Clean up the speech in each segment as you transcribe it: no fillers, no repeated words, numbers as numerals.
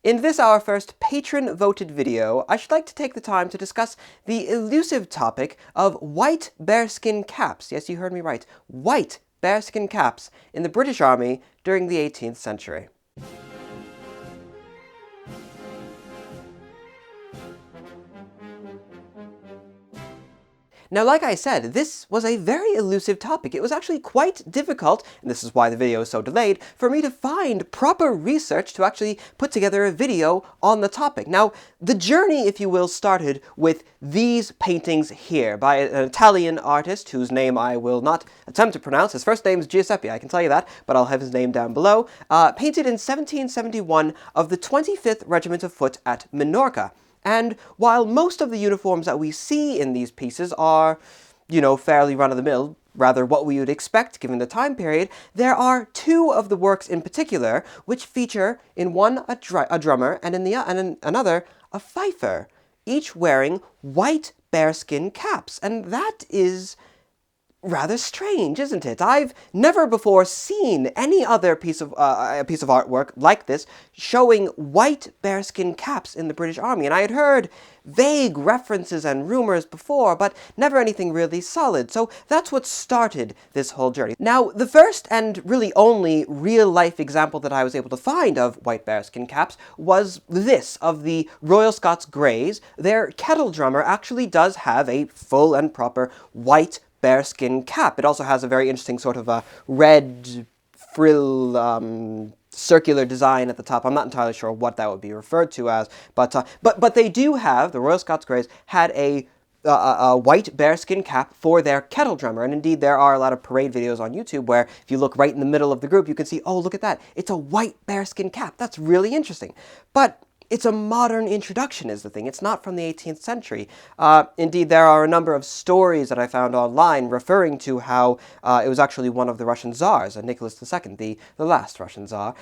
In this, our first patron-voted video, I should like to take the time to discuss the elusive topic of white bearskin caps. Yes, you heard me right. White bearskin caps in the British Army during the 18th century. Now, like I said, this was a very elusive topic. It was actually quite difficult, and this is why the video is so delayed, for me to find proper research to actually put together a video on the topic. Now, the journey, if you will, started with these paintings here by an Italian artist whose name I will not attempt to pronounce. His first name is Giuseppe, I can tell you that, but I'll have his name down below. Painted in 1771 of the 25th Regiment of Foot at Minorca. And while most of the uniforms that we see in these pieces are, fairly run-of-the-mill, rather what we would expect given the time period, there are two of the works in particular which feature in one a drummer and in another a fifer, each wearing white bearskin caps. And that is rather strange, isn't it? I've never before seen any other piece of artwork like this showing white bearskin caps in the British Army, and I had heard vague references and rumors before, but never anything really solid, so that's what started this whole journey. Now, the first and really only real-life example that I was able to find of white bearskin caps was this, of the Royal Scots Greys. Their kettle drummer actually does have a full and proper white bearskin cap. It also has a very interesting sort of a red frill circular design at the top. I'm not entirely sure what that would be referred to as, but they do have, the Royal Scots Greys had a white bearskin cap for their kettle drummer, and indeed there are a lot of parade videos on YouTube where if you look right in the middle of the group you can see, oh, look at that, it's a white bearskin cap. That's really interesting. But it's a modern introduction is the thing. It's not from the 18th century. Indeed, there are a number of stories that I found online referring to how it was actually one of the Russian Tsars, Nicholas II, the last Russian Tsar,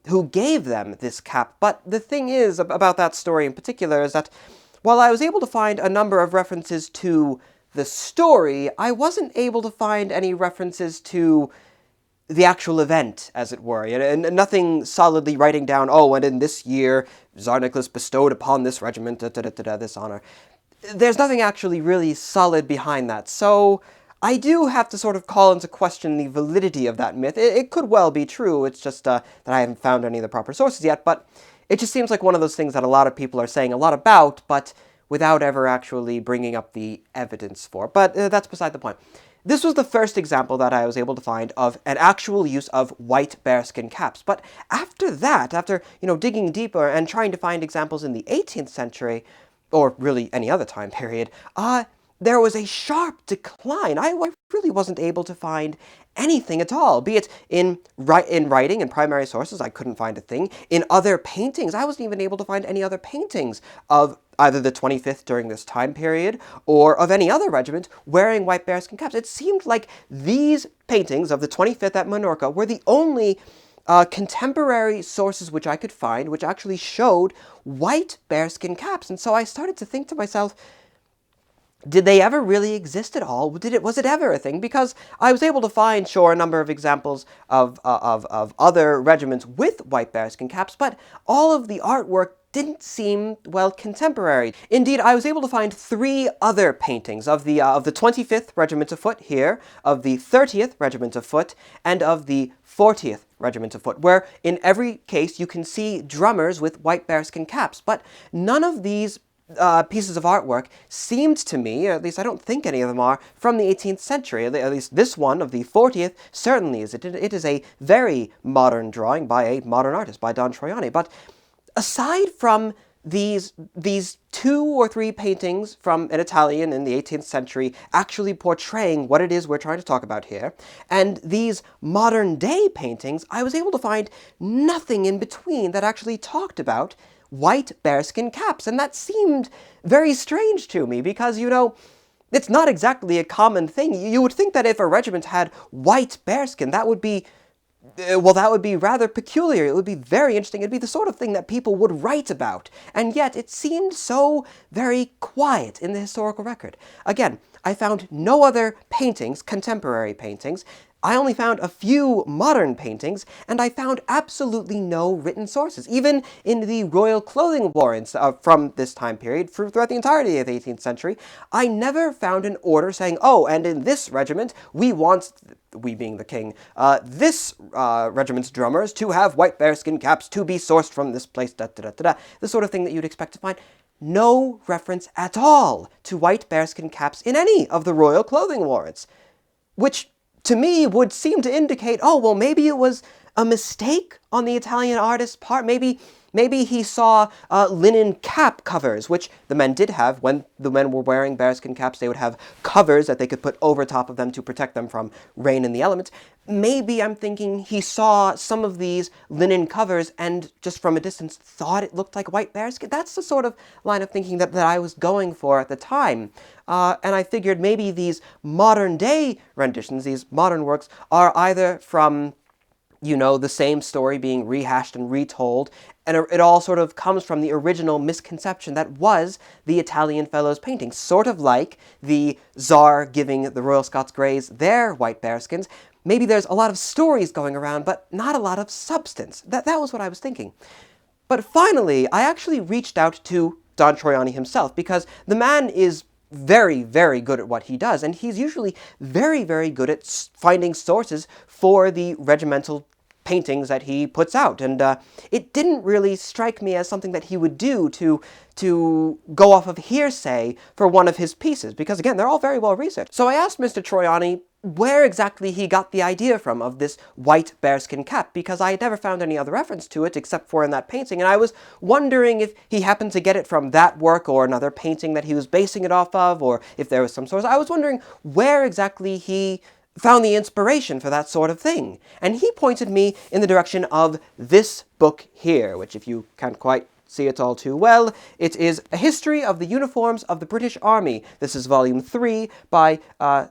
who gave them this cap. But the thing is about that story in particular is that while I was able to find a number of references to the story, I wasn't able to find any references to the actual event, as it were, and nothing solidly writing down, oh, and in this year, Tsar Nicholas bestowed upon this regiment, this honor. There's nothing actually really solid behind that, so I do have to sort of call into question the validity of that myth. It could well be true, it's just that I haven't found any of the proper sources yet, but it just seems like one of those things that a lot of people are saying a lot about, but without ever actually bringing up the evidence for. But that's beside the point. This was the first example that I was able to find of an actual use of white bearskin caps. But after that, after, digging deeper and trying to find examples in the 18th century, or really any other time period, there was a sharp decline. I really wasn't able to find anything at all, be it in writing, in primary sources, I couldn't find a thing. In other paintings, I wasn't even able to find any other paintings of either the 25th during this time period, or of any other regiment wearing white bearskin caps. It seemed like these paintings of the 25th at Minorca were the only contemporary sources which I could find which actually showed white bearskin caps. And so I started to think to myself, did they ever really exist at all? Was it ever a thing? Because I was able to find, sure, a number of examples of other regiments with white bearskin caps, but all of the artwork didn't seem, well, contemporary. Indeed, I was able to find 3 other paintings of the 25th Regiment of Foot here, of the 30th Regiment of Foot, and of the 40th Regiment of Foot, where in every case you can see drummers with white bearskin caps, but none of these pieces of artwork seemed to me, or at least I don't think any of them are, from the 18th century. At least this one of the 40th certainly is. It is a very modern drawing by a modern artist, by Don Troiani. But aside from these 2 or 3 paintings from an Italian in the 18th century actually portraying what it is we're trying to talk about here, and these modern-day paintings, I was able to find nothing in between that actually talked about white bearskin caps, and that seemed very strange to me because, it's not exactly a common thing. You would think that if a regiment had white bearskin, that would be rather peculiar. It would be very interesting. It'd be the sort of thing that people would write about. And yet, it seemed so very quiet in the historical record. Again, I found no other paintings, contemporary paintings, I only found a few modern paintings, and I found absolutely no written sources. Even in the royal clothing warrants from this time period, throughout the entirety of the 18th century, I never found an order saying, oh, and in this regiment, we want, we being the king, this regiment's drummers to have white bearskin caps to be sourced from this place, the sort of thing that you'd expect to find. No reference at all to white bearskin caps in any of the royal clothing warrants, which to me would seem to indicate, oh, well, maybe it was a mistake on the Italian artist's part. Maybe he saw linen cap covers, which the men did have. When the men were wearing bearskin caps, they would have covers that they could put over top of them to protect them from rain and the elements. Maybe I'm thinking he saw some of these linen covers and just from a distance thought it looked like white bearskin. That's the sort of line of thinking that I was going for at the time. And I figured maybe these modern day renditions, these modern works, are either from, you know, the same story being rehashed and retold, and it all sort of comes from the original misconception that was the Italian fellow's painting, sort of like the Tsar giving the Royal Scots Greys their white bearskins. Maybe there's a lot of stories going around, but not a lot of substance. That was what I was thinking. But finally, I actually reached out to Don Troiani himself, because the man is very, very good at what he does, and he's usually very, very good at finding sources for the regimental paintings that he puts out, and it didn't really strike me as something that he would do to go off of hearsay for one of his pieces, because again, they're all very well researched. So I asked Mr. Troiani where exactly he got the idea from of this white bearskin cap, because I had never found any other reference to it except for in that painting, and I was wondering if he happened to get it from that work or another painting that he was basing it off of, or if there was some source. I was wondering where exactly he found the inspiration for that sort of thing. And he pointed me in the direction of this book here, which if you can't quite see it all too well, it is A History of the Uniforms of the British Army. This is volume 3 by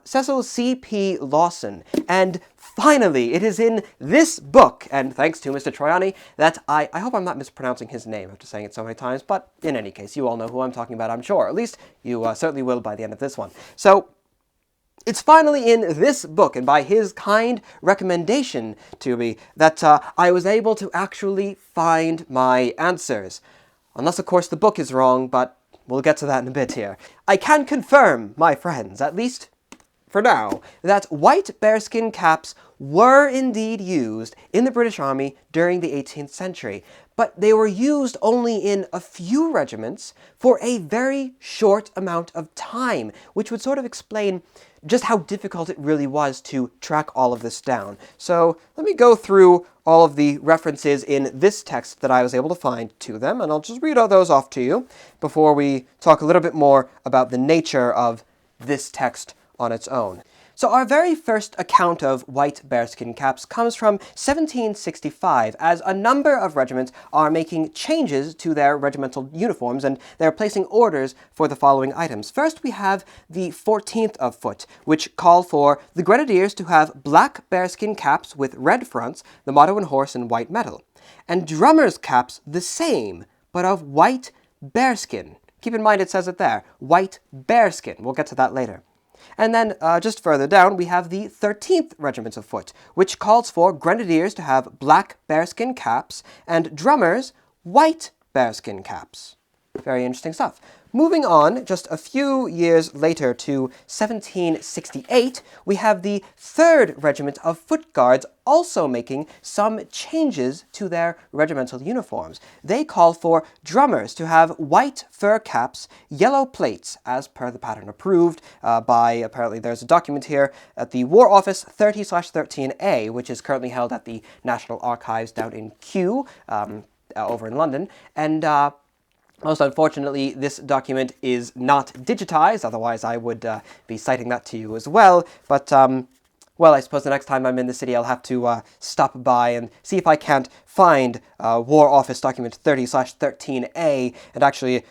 Cecil C.P. Lawson. And finally, it is in this book, and thanks to Mr. Troiani, that I hope I'm not mispronouncing his name after saying it so many times, but in any case, you all know who I'm talking about, I'm sure. At least you certainly will by the end of this one. So, it's finally in this book, and by his kind recommendation to me, that I was able to actually find my answers. Unless, of course, the book is wrong, but we'll get to that in a bit here. I can confirm, my friends, at least for now, that white bearskin caps were indeed used in the British Army during the 18th century, but they were used only in a few regiments for a very short amount of time, which would sort of explain just how difficult it really was to track all of this down. So let me go through all of the references in this text that I was able to find to them, and I'll just read all those off to you before we talk a little bit more about the nature of this text on its own. So our very first account of white bearskin caps comes from 1765, as a number of regiments are making changes to their regimental uniforms, and they're placing orders for the following items. First, we have the 14th of Foot, which call for the Grenadiers to have black bearskin caps with red fronts, the motto and horse in white metal, and drummers' caps the same, but of white bearskin. Keep in mind it says it there, white bearskin. We'll get to that later. And then, just further down, we have the 13th Regiment of Foot, which calls for Grenadiers to have black bearskin caps and drummers white bearskin caps. Very interesting stuff. Moving on, just a few years later to 1768, we have the 3rd Regiment of Foot Guards also making some changes to their regimental uniforms. They call for drummers to have white fur caps, yellow plates, as per the pattern approved by, apparently there's a document here, at the War Office 30/13A, which is currently held at the National Archives down in Kew, over in London, and most unfortunately, this document is not digitized, otherwise I would be citing that to you as well, but, well, I suppose the next time I'm in the city I'll have to stop by and see if I can't find War Office document 30/13A and actually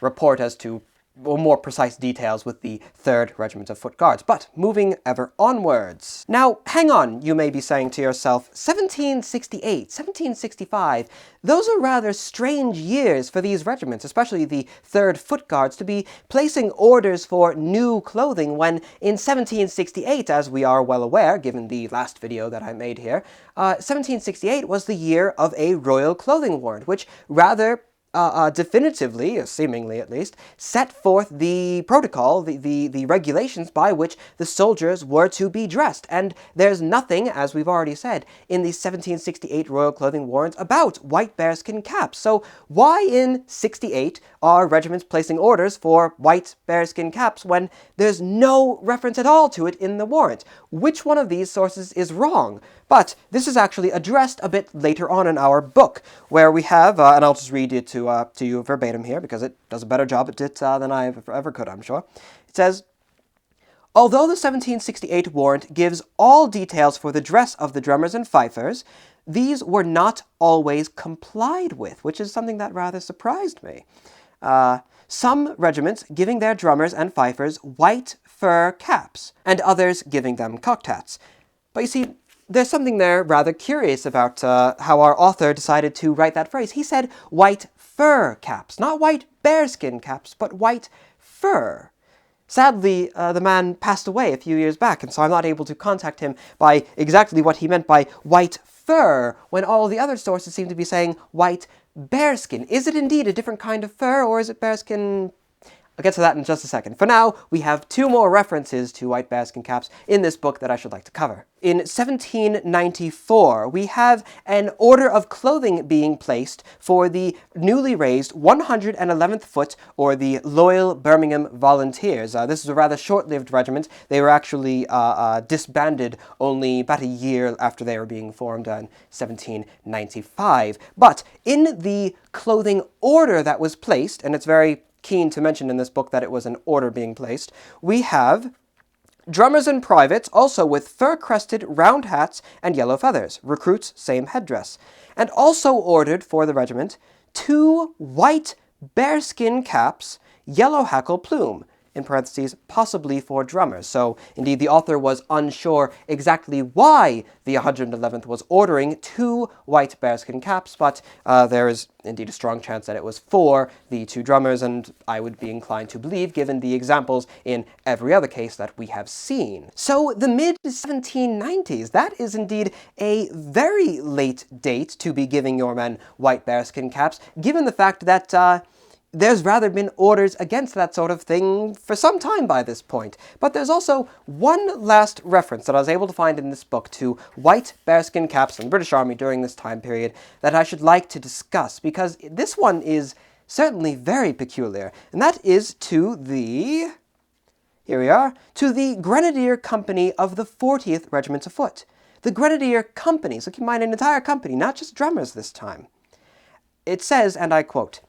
report as to more precise details with the 3rd Regiment of Foot Guards. But moving ever onwards. Now, hang on, you may be saying to yourself, 1768, 1765, those are rather strange years for these regiments, especially the 3rd Foot Guards, to be placing orders for new clothing when in 1768, as we are well aware, given the last video that I made here, 1768 was the year of a royal clothing warrant, which rather definitively, seemingly at least, set forth the protocol, the regulations by which the soldiers were to be dressed. And there's nothing, as we've already said, in the 1768 Royal Clothing Warrant about white bearskin caps. So why in 68 are regiments placing orders for white bearskin caps when there's no reference at all to it in the warrant? Which one of these sources is wrong? But this is actually addressed a bit later on in our book, where we have, and I'll just read it to you verbatim here, because it does a better job at it than I ever could, I'm sure. It says, although the 1768 warrant gives all details for the dress of the drummers and fifers, these were not always complied with, which is something that rather surprised me. Some regiments giving their drummers and fifers white fur caps, and others giving them cocked hats. But you see, there's something there rather curious about how our author decided to write that phrase. He said white fur caps, not white bearskin caps, but white fur. Sadly, the man passed away a few years back, and so I'm not able to contact him by exactly what he meant by white fur, when all the other sources seem to be saying white bearskin. Is it indeed a different kind of fur, or is it bearskin? I'll get to that in just a second. For now, we have 2 more references to white bearskin caps in this book that I should like to cover. In 1794, we have an order of clothing being placed for the newly raised 111th Foot, or the Loyal Birmingham Volunteers. This is a rather short-lived regiment. They were actually disbanded only about a year after they were being formed in 1795. But in the clothing order that was placed, and it's very keen to mention in this book that it was an order being placed, we have drummers and privates, also with fur-crested round hats and yellow feathers. Recruits, same headdress. And also ordered for the regiment 2 white bearskin caps, yellow hackle plume, in parentheses, possibly for drummers. So, indeed, the author was unsure exactly why the 111th was ordering 2 white bearskin caps, but there is indeed a strong chance that it was for the 2 drummers, and I would be inclined to believe, given the examples in every other case that we have seen. So, the mid-1790s, that is indeed a very late date to be giving your men white bearskin caps, given the fact that there's rather been orders against that sort of thing for some time by this point. But there's also one last reference that I was able to find in this book to white bearskin caps in the British Army during this time period that I should like to discuss, because this one is certainly very peculiar, and that is to the, here we are, to the Grenadier Company of the 40th Regiment of Foot. The Grenadier Company, so keep in mind an entire company, not just drummers this time. It says, and I quote,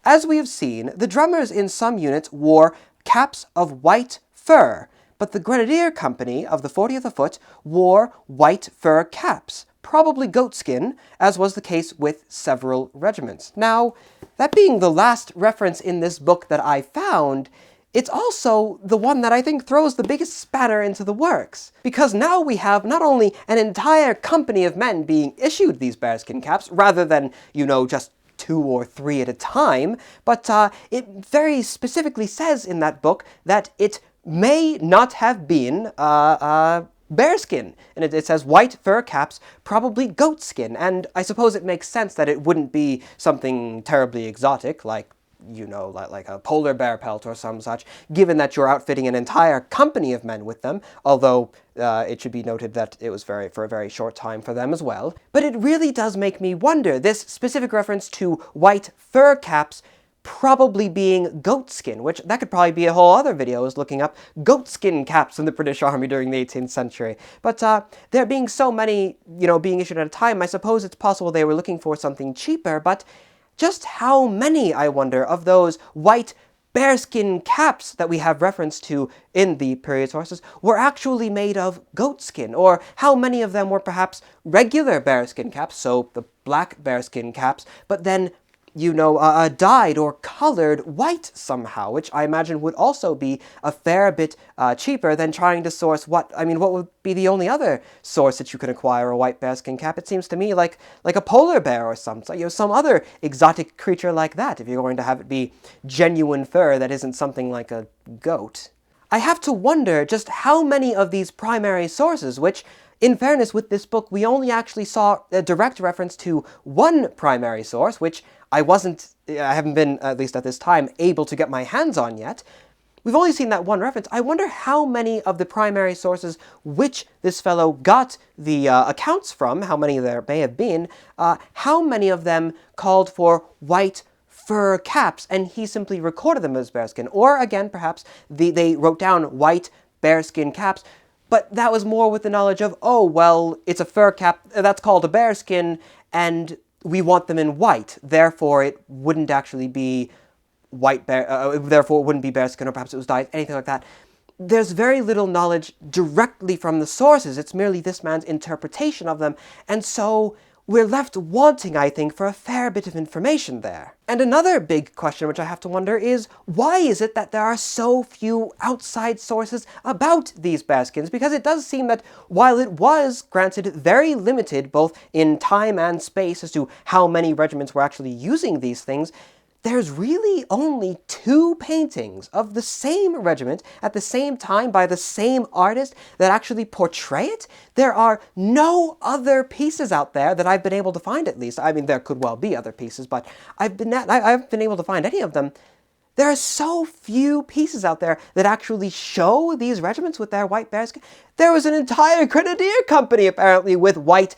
"As we have seen, the drummers in some units wore caps of white fur, but the Grenadier Company of the 40th of Foot wore white fur caps, probably goatskin, as was the case with several regiments." Now, that being the last reference in this book that I found, it's also the one that I think throws the biggest spanner into the works. Because now we have not only an entire company of men being issued these bearskin caps, rather than, you know, just 2 or 3 at a time, but it very specifically says in that book that it may not have been bearskin. And it says white fur caps, probably goatskin. And I suppose it makes sense that it wouldn't be something terribly exotic, like, you know, like a polar bear pelt or some such, given that you're outfitting an entire company of men with them, although it should be noted that it was for a very short time for them as well. But it really does make me wonder, this specific reference to white fur caps probably being goatskin, which that could probably be a whole other video, is looking up goatskin caps in the British Army during the 18th century. But there being so many, you know, being issued at a time, I suppose it's possible they were looking for something cheaper, but just how many, I wonder, of those white bearskin caps that we have reference to in the period sources were actually made of goatskin? Or how many of them were perhaps regular bearskin caps, so the black bearskin caps, but then dyed or colored white somehow, which I imagine would also be a fair bit cheaper than trying to source what would be the only other source that you can acquire a white bearskin cap? It seems to me like a polar bear or some other exotic creature like that, if you're going to have it be genuine fur that isn't something like a goat. I have to wonder just how many of these primary sources, which, in fairness with this book, we only actually saw a direct reference to one primary source, which I haven't been, at least at this time, able to get my hands on yet. We've only seen that one reference. I wonder how many of the primary sources which this fellow got the accounts from, how many there may have been, how many of them called for white fur caps, and he simply recorded them as bearskin. Or again, perhaps they wrote down white bearskin caps, but that was more with the knowledge of, oh, well, it's a fur cap, that's called a bearskin, and we want them in white, therefore it wouldn't actually be therefore it wouldn't be bearskin, or perhaps it was dyed, anything like that. There's very little knowledge directly from the sources. It's merely this man's interpretation of them, and so we're left wanting, I think, for a fair bit of information there. And another big question which I have to wonder is, why is it that there are so few outside sources about these bearskins? Because it does seem that while it was, granted, very limited both in time and space as to how many regiments were actually using these things, there's really only 2 paintings of the same regiment at the same time by the same artist that actually portray it. There are no other pieces out there that I've been able to find, at least. I mean, there could well be other pieces, but I haven't been able to find any of them. There are so few pieces out there that actually show these regiments with their white bearskin. There was an entire grenadier company, apparently, with white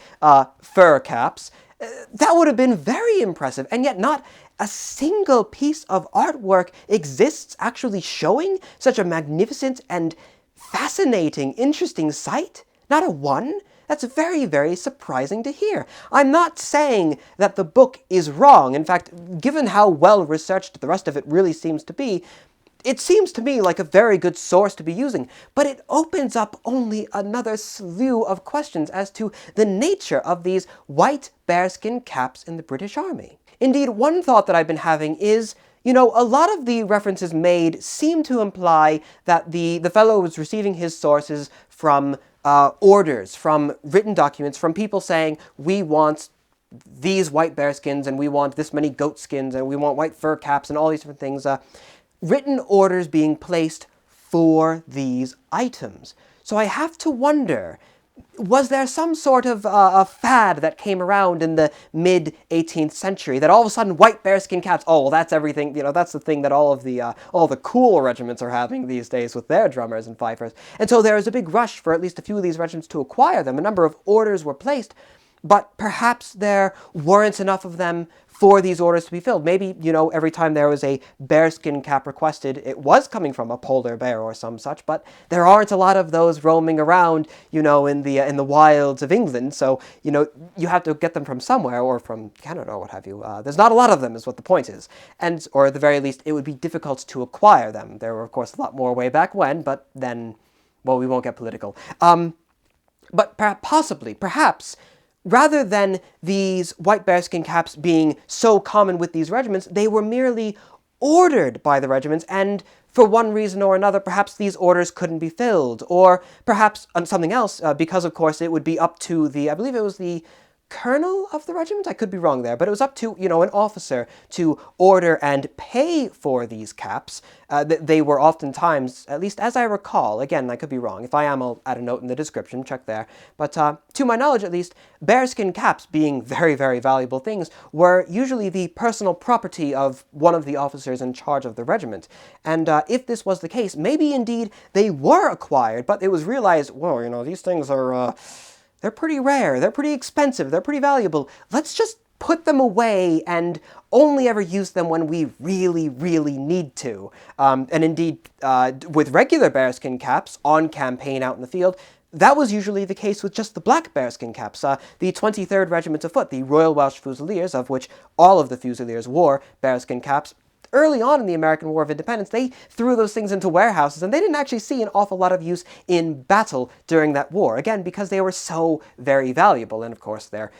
fur caps. That would have been very impressive, and yet not a single piece of artwork exists actually showing such a magnificent and fascinating, interesting sight. Not a one. That's very, very surprising to hear. I'm not saying that the book is wrong. In fact, given how well researched the rest of it really seems to be, it seems to me like a very good source to be using, but it opens up only another slew of questions as to the nature of these white bearskin caps in the British Army. Indeed, one thought that I've been having is, a lot of the references made seem to imply that the fellow was receiving his sources from orders, from written documents, from people saying, we want these white bearskins, and we want this many goat skins, and we want white fur caps, and all these different things. Written orders being placed for these items. So I have to wonder, was there some sort of a fad that came around in the mid-18th century that all of a sudden white bearskin caps, oh, well, that's everything, that's the thing that all the cool regiments are having these days with their drummers and fifers. And so there was a big rush for at least a few of these regiments to acquire them. A number of orders were placed, but perhaps there weren't enough of them for these orders to be filled. Maybe, every time there was a bearskin cap requested, it was coming from a polar bear or some such, but there aren't a lot of those roaming around, in the wilds of England, so, you have to get them from somewhere, or from Canada, or what have you. There's not a lot of them, is what the point is. And, or at the very least, it would be difficult to acquire them. There were, of course, a lot more way back when, but then, well, we won't get political. But perhaps, rather than these white bearskin caps being so common with these regiments, they were merely ordered by the regiments, and for one reason or another, perhaps these orders couldn't be filled, or perhaps something else, because of course it would be up to I believe it was the colonel of the regiment? I could be wrong there, but it was up to, an officer to order and pay for these caps. They were oftentimes, at least as I recall, again, I could be wrong. If I am, I'll add a note in the description, check there. But to my knowledge, at least, bearskin caps, being very, very valuable things, were usually the personal property of one of the officers in charge of the regiment. And if this was the case, maybe indeed they were acquired, but it was realized, well, these things are they're pretty rare, they're pretty expensive, they're pretty valuable. Let's just put them away and only ever use them when we really, really need to. And indeed, with regular bearskin caps on campaign out in the field, that was usually the case with just the black bearskin caps. The 23rd Regiment of Foot, the Royal Welsh Fusiliers, of which all of the Fusiliers wore bearskin caps, early on in the American War of Independence, they threw those things into warehouses, and they didn't actually see an awful lot of use in battle during that war. Again, because they were so very valuable, and of course they're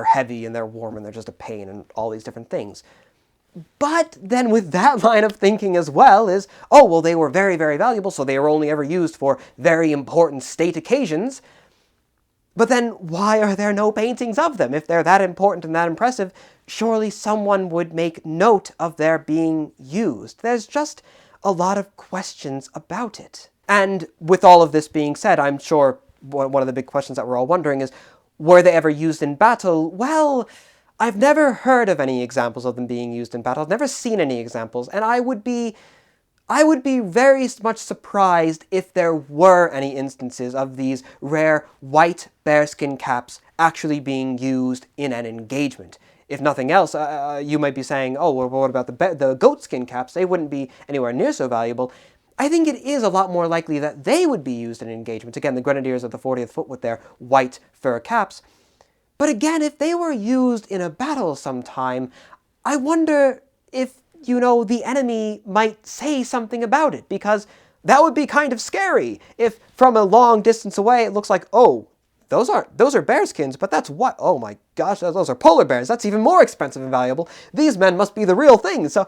heavy and they're warm and they're just a pain and all these different things. But then with that line of thinking as well is, oh, well, they were very, very valuable, so they were only ever used for very important state occasions. But then why are there no paintings of them? If they're that important and that impressive, surely someone would make note of their being used. There's just a lot of questions about it. And with all of this being said, I'm sure one of the big questions that we're all wondering is, were they ever used in battle? Well, I've never heard of any examples of them being used in battle. I've never seen any examples, and I would be very much surprised if there were any instances of these rare white bearskin caps actually being used in an engagement. If nothing else, you might be saying, oh, well, what about the goatskin caps? They wouldn't be anywhere near so valuable. I think it is a lot more likely that they would be used in engagements. Again, the Grenadiers of the 40th Foot with their white fur caps. But again, if they were used in a battle sometime, I wonder if, the enemy might say something about it, because that would be kind of scary. If from a long distance away it looks like, oh, those are bearskins, but that's what? Oh my gosh, those are polar bears. That's even more expensive and valuable. These men must be the real thing. So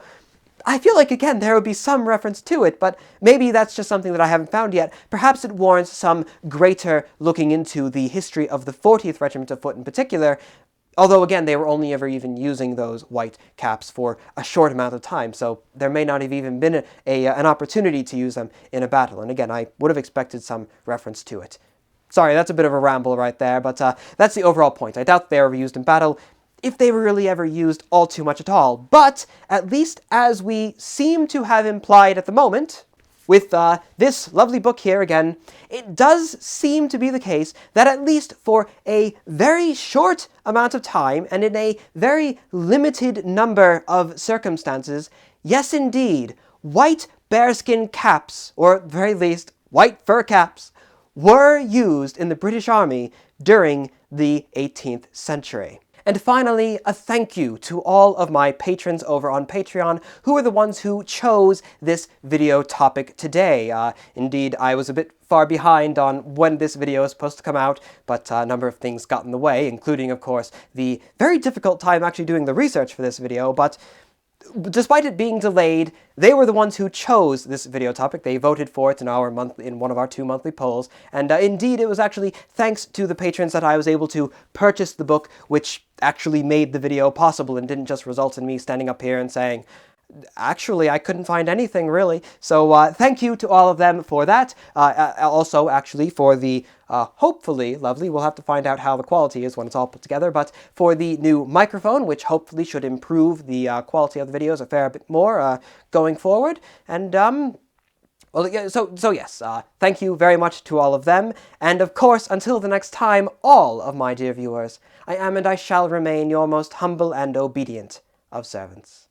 I feel like, again, there would be some reference to it, but maybe that's just something that I haven't found yet. Perhaps it warrants some greater looking into the history of the 40th Regiment of Foot in particular, although, again, they were only ever even using those white caps for a short amount of time, so there may not have even been an opportunity to use them in a battle. And again, I would have expected some reference to it. Sorry, that's a bit of a ramble right there, but that's the overall point. I doubt they were used in battle, if they were really ever used all too much at all. But, at least as we seem to have implied at the moment, with this lovely book here again, it does seem to be the case that at least for a very short amount of time, and in a very limited number of circumstances, yes indeed, white bearskin caps, or at the very least, white fur caps, were used in the British Army during the 18th century. And finally, a thank you to all of my patrons over on Patreon, who are the ones who chose this video topic today. Indeed, I was a bit far behind on when this video is supposed to come out, but a number of things got in the way, including, of course, the very difficult time actually doing the research for this video. But despite it being delayed, they were the ones who chose this video topic. They voted for it in one of our 2 monthly polls, and indeed it was actually thanks to the patrons that I was able to purchase the book, which actually made the video possible and didn't just result in me standing up here and saying, actually, I couldn't find anything, really. So thank you to all of them for that. Also, actually, for the, hopefully, lovely, we'll have to find out how the quality is when it's all put together, but for the new microphone, which hopefully should improve the quality of the videos a fair bit more going forward. And, well, yeah, so yes, thank you very much to all of them. And, of course, until the next time, all of my dear viewers, I am and I shall remain your most humble and obedient of servants.